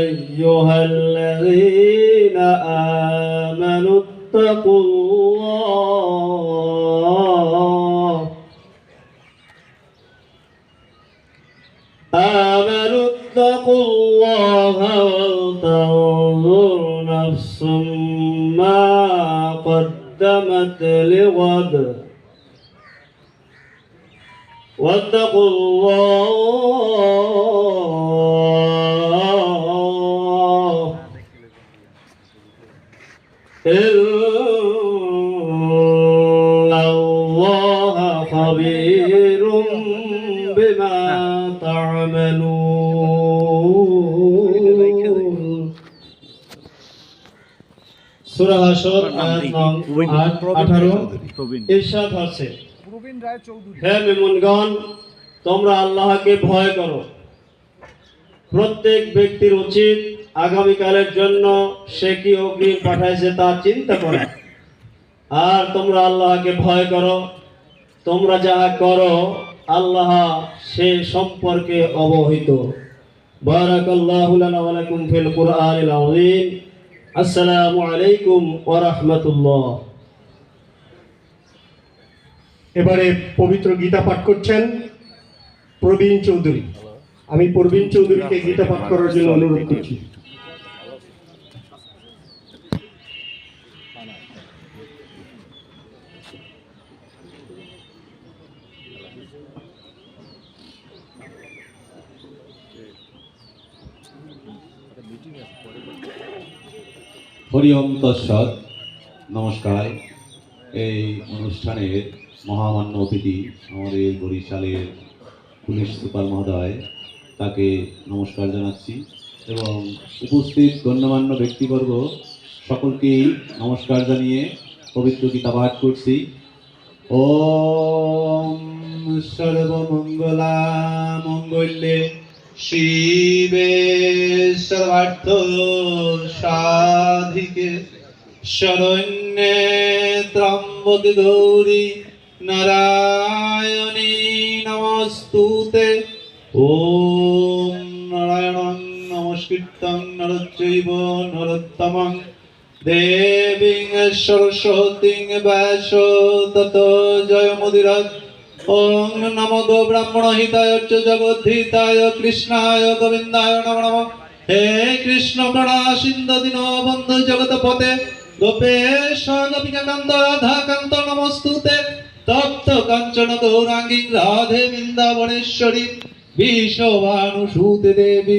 أيها الذين آمنوا اتقوا الله ولتنظر نفس ما قدمت لغد واتقوا الله إن الله خبير بما تعملون সূরা হাশর আয়াত নং 18 ইরশাদ হচ্ছে হে মুমিনগণ তোমরা আল্লাহকে ভয় করো প্রত্যেক ব্যক্তির উচিত আগামীকালের জন্য সে কি অগ্নি পাঠাইছে তা চিন্তা করা আর তোমরা আল্লাহকে ভয় করো তোমরা যাহা করো আল্লাহ সে সম্পর্কে অবহিত বারাকাল্লাহু লানা ওয়া লাকুম ফিল কুরআনিল আযীম আসসালামু আলাইকুম ওয়া রাহমাতুল্লাহ। এবারে পবিত্র গীতা পাঠ করছেন প্রবীণ চৌধুরী। আমি প্রবীণ চৌধুরীকে গীতা পাঠ করার জন্য অনুরোধ করছি। হরি ওম তৎসৎ। নমস্কার। এই অনুষ্ঠানের মহামান্য অতিথি আমাদের বরিশালের পুলিশ সুপার মহোদয়, তাকে নমস্কার জানাচ্ছি এবং উপস্থিত গণ্যমান্য ব্যক্তিবর্গ সকলকেই নমস্কার জানিয়ে পবিত্র গীতা পাঠ করছি। ওম সর্বমঙ্গলা মঙ্গলে শিবে সর্বার্থ সাধিকে শরণ্যে ত্র্যম্বকে গৌরী নারায়ণী নমস্তুতে। ওম নারায়ণং নমস্কৃত্যং নরচৈব নরোত্তমং দেবীং সরস্বতীং ব্যাস ততো জয়মুদিরৎ। ওম নমো গো ব্রাহ্মণ হিতায় চ জগদ্ধিতায় কৃষ্ণায় গোবিন্দায় নমো নমঃ। হে কৃষ্ণ করুণা সিন্ধু দীনবন্ধু জগৎপতে গোপেশ গোপিকা কান্ত রাধা কান্ত নমস্তুতে। তপ্ত কাঞ্চন গৌরাঙ্গী রাধে বৃন্দাবনেশ্বরী বিশ্বভানুসুতে দেবী।